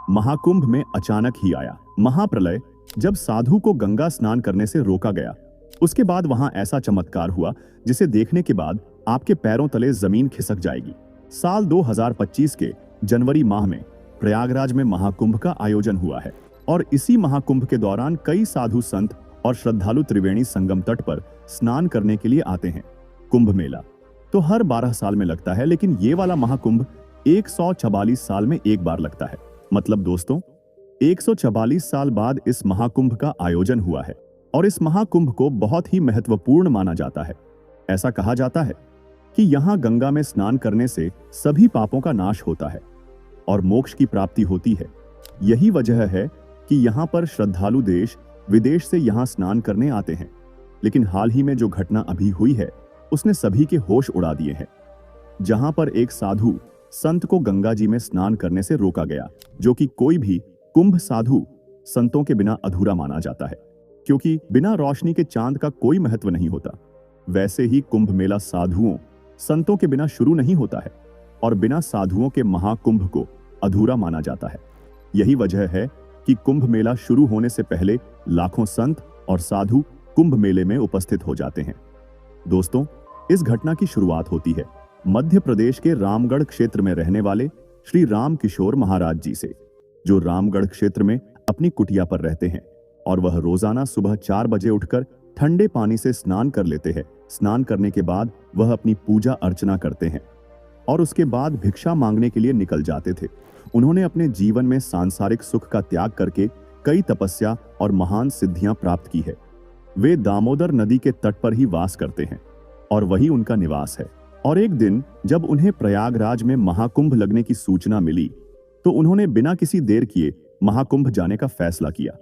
महाकुंभ में अचानक ही आया। महाप्रलय, जब साधु को गंगा स्नान करने से रोका गया, उसके बाद वहां ऐसा चमत्कार हुआ जिसे देखने के बाद आपके पैरों तले जमीन खिसक जाएगी। साल 2025 के जनवरी माह में प्रयागराज में महाकुंभ का आयोजन हुआ है और इसी महाकुंभ के दौरान कई साधु संत और श्रद्धालु त्रिवेणी संगम तट पर स्नान करने के लिए आते हैं। कुंभ मेला तो हर 12 साल में लगता है, लेकिन ये वाला महाकुंभ 144 साल में एक बार लगता है। मतलब दोस्तों, 144 साल बाद इस महाकुंभ का आयोजन हुआ है और इस महाकुंभ को बहुत ही महत्वपूर्ण माना जाता है। ऐसा कहा जाता है कि यहाँ गंगा में स्नान करने से सभी पापों का नाश होता है और मोक्ष की प्राप्ति होती है। यही वजह है कि यहाँ पर श्रद्धालु देश विदेश से यहाँ स्नान करने आते हैं। लेकिन हाल ही में जो घटना अभी हुई है उसने सभी के होश उड़ा दिए हैं। जहां पर एक साधु संत को गंगा जी में स्नान करने से रोका गया, जो कि कोई भी कुंभ साधु संतों के बिना अधूरा माना जाता है, क्योंकि बिना रोशनी के चांद का कोई महत्व नहीं होता। वैसे ही कुंभ मेला साधुओं संतों के बिना शुरू नहीं होता है और बिना साधुओं के महाकुंभ को अधूरा माना जाता है। यही वजह है कि कुंभ मेला शुरू होने से पहले लाखों संत और साधु कुंभ मेले में उपस्थित हो जाते हैं। दोस्तों, इस घटना की शुरुआत होती है मध्य प्रदेश के रामगढ़ क्षेत्र में रहने वाले श्री राम किशोर महाराज जी से, जो रामगढ़ क्षेत्र में अपनी कुटिया पर रहते हैं और वह रोजाना सुबह 4 बजे उठकर ठंडे पानी से स्नान कर लेते हैं। स्नान करने के बाद वह अपनी पूजा अर्चना करते हैं और उसके बाद भिक्षा मांगने के लिए निकल जाते थे। उन्होंने अपने जीवन में सांसारिक सुख का त्याग करके कई तपस्या और महान सिद्धियां प्राप्त की है। वे दामोदर नदी के तट पर ही वास करते हैं और वही उनका निवास है। और एक दिन जब उन्हें प्रयागराज में महाकुंभ लगने की सूचना मिली तो उन्होंने बिना किसी देर किए महाकुंभ जाने का फैसला किया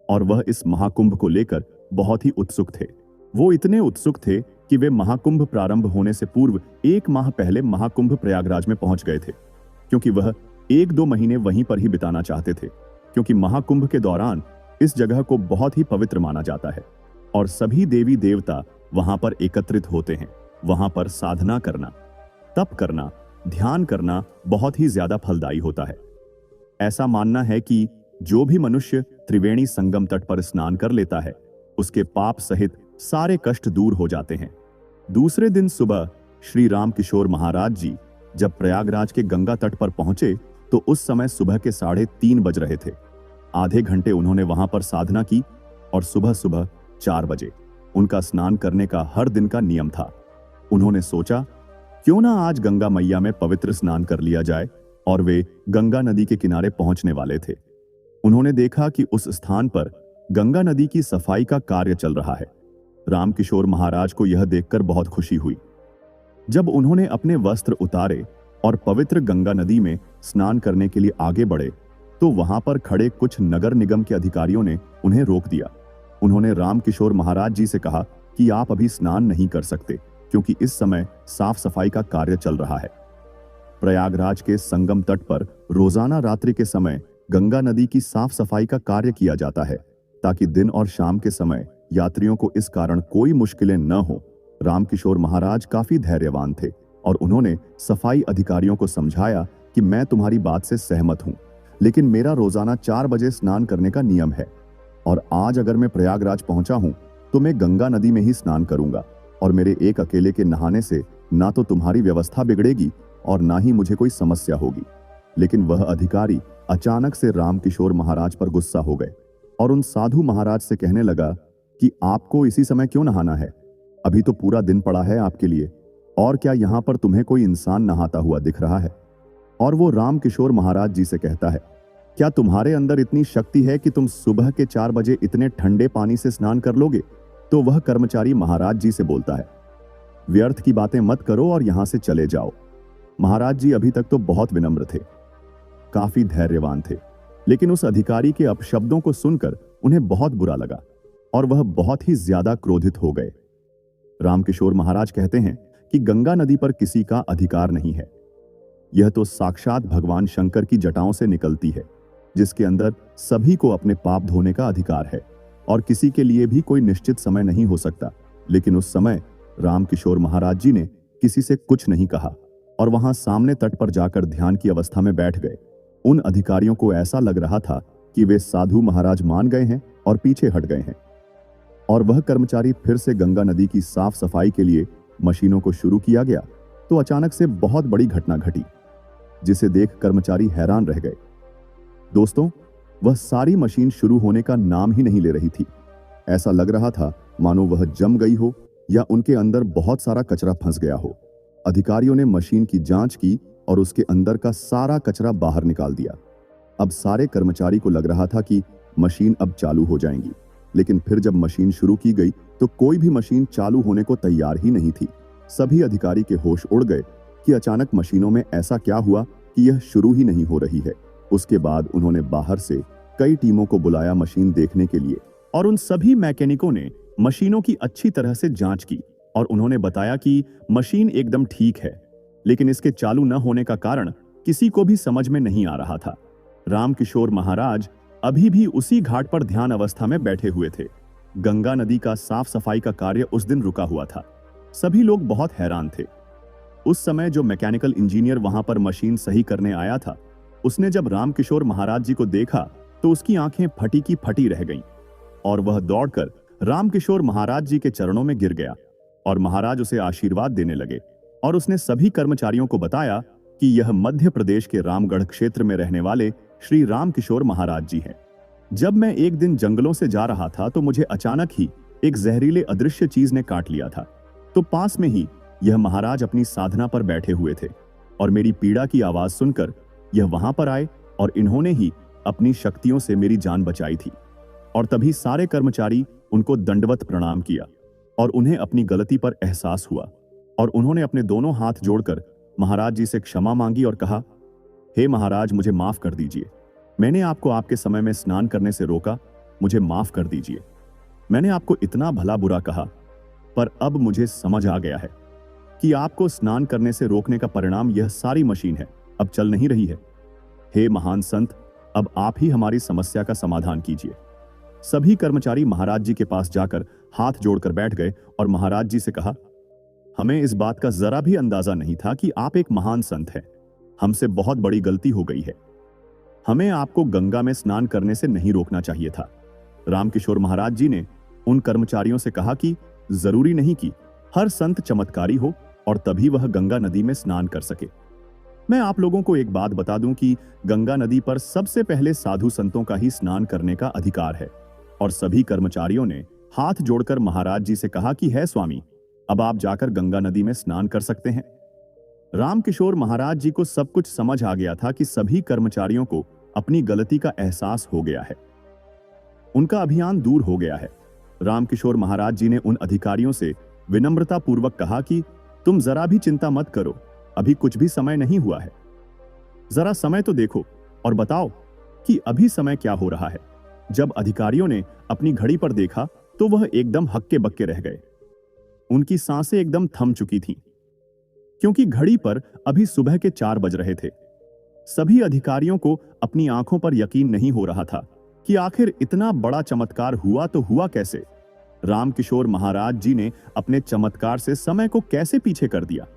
और वह इस महाकुंभ को लेकर बहुत ही उत्सुक थे। वो इतने उत्सुक थे कि वे महाकुंभ प्रारंभ होने से पूर्व 1 माह पहले महाकुंभ प्रयागराज में पहुंच गए थे, क्योंकि वह 1-2 महीने वहीं पर ही बिताना चाहते थे, क्योंकि महाकुंभ के दौरान इस जगह को बहुत ही पवित्र माना जाता है और सभी देवी देवता वहां पर एकत्रित होते हैं। वहां पर साधना करना, तप करना, ध्यान करना बहुत ही ज्यादा फलदायी होता है। ऐसा मानना है कि जो भी मनुष्य त्रिवेणी संगम तट पर स्नान कर लेता है उसके पाप सहित सारे कष्ट दूर हो जाते हैं। दूसरे दिन सुबह श्री राम किशोर महाराज जी जब प्रयागराज के गंगा तट पर पहुंचे तो उस समय सुबह के 3:30 बज रहे थे। आधे घंटे उन्होंने वहां पर साधना की और सुबह सुबह 4 बजे उनका स्नान करने का हर दिन का नियम था। उन्होंने सोचा क्यों ना आज गंगा मैया में पवित्र स्नान कर लिया जाए, और वे गंगा नदी के किनारे पहुंचने वाले थे। उन्होंने देखा कि उस स्थान पर गंगा नदी की सफाई का कार्य चल रहा है। रामकिशोर महाराज को यह देखकर बहुत खुशी हुई। जब उन्होंने अपने वस्त्र उतारे और पवित्र गंगा नदी में स्नान करने के लिए आगे बढ़े तो वहां पर खड़े कुछ नगर निगम के अधिकारियों ने उन्हें रोक दिया। उन्होंने रामकिशोर महाराज जी से कहा कि आप अभी स्नान नहीं कर सकते, क्योंकि इस समय साफ सफाई का कार्य चल रहा है। प्रयागराज के संगम तट पर रोजाना रात्रि के समय गंगा नदी की साफ सफाई का कार्य किया जाता है, ताकि दिन और शाम के समय यात्रियों को इस कारण कोई मुश्किलें न हो। रामकिशोर महाराज काफी धैर्यवान थे और उन्होंने सफाई अधिकारियों को समझाया कि मैं तुम्हारी बात से सहमत हूं, लेकिन मेरा रोजाना 4 बजे स्नान करने का नियम है और आज अगर मैं प्रयागराज पहुंचा हूं तो मैं गंगा नदी में ही स्नान करूंगा और मेरे एक अकेले के नहाने से ना तो तुम्हारी व्यवस्था बिगड़ेगी और ना ही मुझे कोई समस्या होगी। लेकिन वह अधिकारी अचानक से रामकिशोर महाराज पर गुस्सा हो गए और उन साधु महाराज से कहने लगा कि आपको इसी समय क्यों नहाना है? अभी तो पूरा दिन पड़ा है आपके लिए, और क्या यहाँ पर तुम्हें कोई इंसान नहाता हुआ दिख रहा है? और वो रामकिशोर महाराज जी से कहता है, क्या तुम्हारे अंदर इतनी शक्ति है कि तुम सुबह के 4 बजे इतने ठंडे पानी से स्नान कर लोगे? तो वह कर्मचारी महाराज जी से बोलता है, व्यर्थ की बातें मत करो और यहां से चले जाओ। महाराज जी अभी तक तो बहुत विनम्र थे, काफी धैर्यवान थे, लेकिन उस अधिकारी के अपशब्दों को सुनकर उन्हें बहुत बुरा लगा और वह बहुत ही ज्यादा क्रोधित हो गए। रामकिशोर महाराज कहते हैं कि गंगा नदी पर किसी का अधिकार नहीं है। यह तो साक्षात भगवान शंकर की जटाओं से निकलती है, जिसके अंदर सभी को अपने पाप धोने का अधिकार है और किसी के लिए भी कोई निश्चित समय नहीं हो सकता। लेकिन उस समय रामकिशोर महाराज जी ने किसी से कुछ नहीं कहा और वहां सामने तट पर जाकर ध्यान की अवस्था में बैठ गए। उन अधिकारियों को ऐसा लग रहा था कि वे साधु महाराज मान गए हैं और पीछे हट गए हैं। और वह कर्मचारी फिर से गंगा नदी की साफ सफाई के लिए मशीनों को शुरू किया गया तो अचानक से बहुत बड़ी घटना घटी, जिसे देख कर्मचारी हैरान रह गए। दोस्तों, वह सारी मशीन शुरू होने का नाम ही नहीं ले रही थी। ऐसा लग रहा था मानो वह जम गई हो या उनके अंदर बहुत सारा कचरा फंस गया हो। अधिकारियों ने मशीन की जांच की और उसके अंदर का सारा कचरा बाहर निकाल दिया। अब सारे कर्मचारी को लग रहा था कि मशीन अब चालू हो जाएंगी, लेकिन फिर जब मशीन शुरू की गई तो कोई भी मशीन चालू होने को तैयार ही नहीं थी। सभी अधिकारी के होश उड़ गए कि अचानक मशीनों में ऐसा क्या हुआ कि यह शुरू ही नहीं हो रही है। उसके बाद उन्होंने बाहर से कई टीमों को बुलाया मशीन देखने के लिए, और उन सभी मैकेनिकों ने मशीनों की अच्छी तरह से जांच की और उन्होंने बताया कि मशीन एकदम ठीक है, लेकिन इसके चालू न होने का कारण किसी को भी समझ में नहीं आ रहा था। रामकिशोर महाराज अभी भी उसी घाट पर ध्यान अवस्था में बैठे हुए थे। गंगा नदी का साफ सफाई का कार्य उस दिन रुका हुआ था। सभी लोग बहुत हैरान थे। उस समय जो मैकेनिकल इंजीनियर वहां पर मशीन सही करने आया था, उसने जब रामकिशोर महाराज जी को देखा तो उसकी आंखें फटी की फटी रह गईं और वह दौड़कर रामकिशोर महाराज जी के चरणों में गिर गया और महाराज उसे आशीर्वाद देने लगे। और उसने सभी कर्मचारियों को बताया कि यह मध्य प्रदेश के रामगढ़ क्षेत्र में रहने वाले श्री रामकिशोर महाराज जी हैं। जब मैं एक दिन जंगलों से जा रहा था तो मुझे अचानक ही एक जहरीले अदृश्य चीज ने काट लिया था। तो पास में ही यह महाराज अपनी साधना पर बैठे हुए थे और मेरी पीड़ा की आवाज सुनकर यह वहां पर आए और इन्होंने ही अपनी शक्तियों से मेरी जान बचाई थी। और तभी सारे कर्मचारी उनको दंडवत प्रणाम किया और उन्हें अपनी गलती पर एहसास हुआ और उन्होंने अपने दोनों हाथ जोड़कर महाराज जी से क्षमा मांगी और कहा, हे महाराज, मुझे माफ कर दीजिए। मैंने आपको आपके समय में स्नान करने से रोका, मुझे माफ कर दीजिए। मैंने आपको इतना भला बुरा कहा, पर अब मुझे समझ आ गया है कि आपको स्नान करने से रोकने का परिणाम यह सारी मशीन है, अब चल नहीं रही है। हे महान संत, अब आप ही हमारी समस्या का समाधान कीजिए। सभी कर्मचारी महाराज जी के पास जाकर हाथ जोड़कर बैठ गए और महाराज जी से कहा, हमें इस बात का जरा भी अंदाजा नहीं था कि आप एक महान संत हैं। हमसे बहुत बड़ी गलती हो गई है। हमें आपको गंगा में स्नान करने से नहीं रोकना चाहिए था। रामकिशोर महाराज जी ने उन कर्मचारियों से कहा कि जरूरी नहीं कि हर संत चमत्कारी हो और तभी वह गंगा नदी में स्नान कर सके। मैं आप लोगों को एक बात बता दूं कि गंगा नदी पर सबसे पहले साधु संतों का ही स्नान करने का अधिकार है। और सभी कर्मचारियों ने हाथ जोड़कर महाराज जी से कहा कि है स्वामी, अब आप जाकर गंगा नदी में स्नान कर सकते हैं। रामकिशोर महाराज जी को सब कुछ समझ आ गया था कि सभी कर्मचारियों को अपनी गलती का एहसास हो गया है, उनका अभियान दूर हो गया है। रामकिशोर महाराज जी ने उन अधिकारियों से विनम्रता पूर्वक कहा कि तुम जरा भी चिंता मत करो, अभी कुछ भी समय नहीं हुआ है। जरा समय तो देखो और बताओ कि अभी समय क्या हो रहा है। जब अधिकारियों ने अपनी घड़ी पर देखा तो वह एकदम हक्के बक्के रह गए। उनकी सांसें एकदम थम चुकी थीं, क्योंकि घड़ी पर अभी सुबह के 4 बज रहे थे। सभी अधिकारियों को अपनी आंखों पर यकीन नहीं हो रहा था कि आखिर इतना बड़ा चमत्कार हुआ तो हुआ कैसे। रामकिशोर महाराज जी ने अपने चमत्कार से समय को कैसे पीछे कर दिया।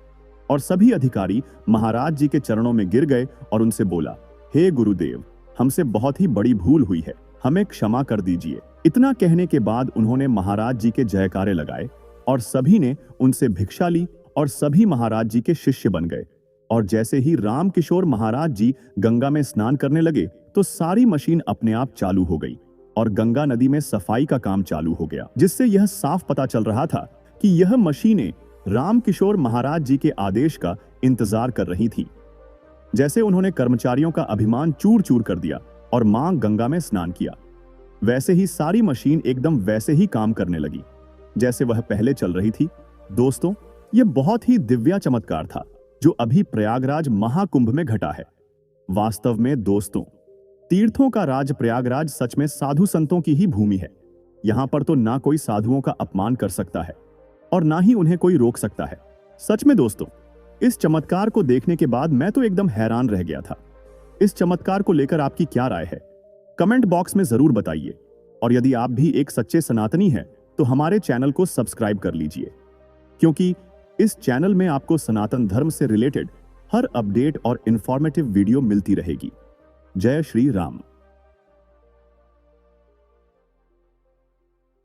और सभी अधिकारी महाराज जी के चरणों में गिर गए और उनसे बोला, हे गुरुदेव, हमसे बहुत ही बड़ी भूल हुई है, हमें क्षमा कर दीजिए। इतना कहने के बाद उन्होंने महाराज जी के जयकारे लगाए और सभी ने उनसे भिक्षा ली और सभी महाराज जी के शिष्य बन गए। और जैसे ही रामकिशोर महाराज जी गंगा में स्नान करने लगे तो सारी मशीन अपने आप चालू हो गई और गंगा नदी में सफाई का काम चालू हो गया, जिससे यह साफ पता चल रहा था कि यह मशीनें रामकिशोर महाराज जी के आदेश का इंतजार कर रही थीं। जैसे उन्होंने कर्मचारियों का अभिमान चूर चूर कर दिया और मां गंगा में स्नान किया, वैसे ही सारी मशीन एकदम वैसे ही काम करने लगी जैसे वह पहले चल रही थी। दोस्तों, यह बहुत ही दिव्य चमत्कार था जो अभी प्रयागराज महाकुंभ में घटा है। वास्तव में दोस्तों, तीर्थों का राज प्रयागराज सच में साधु संतों की ही भूमि है। यहां पर तो ना कोई साधुओं का अपमान कर सकता है और ना ही उन्हें कोई रोक सकता है। सच में दोस्तों, इस चमत्कार को देखने के बाद मैं तो एकदम हैरान रह गया था। इस चमत्कार को लेकर आपकी क्या राय है, कमेंट बॉक्स में जरूर बताइए। और यदि आप भी एक सच्चे सनातनी हैं तो हमारे चैनल को सब्सक्राइब कर लीजिए, क्योंकि इस चैनल में आपको सनातन धर्म से रिलेटेड हर अपडेट और इंफॉर्मेटिव वीडियो मिलती रहेगी। जय श्री राम।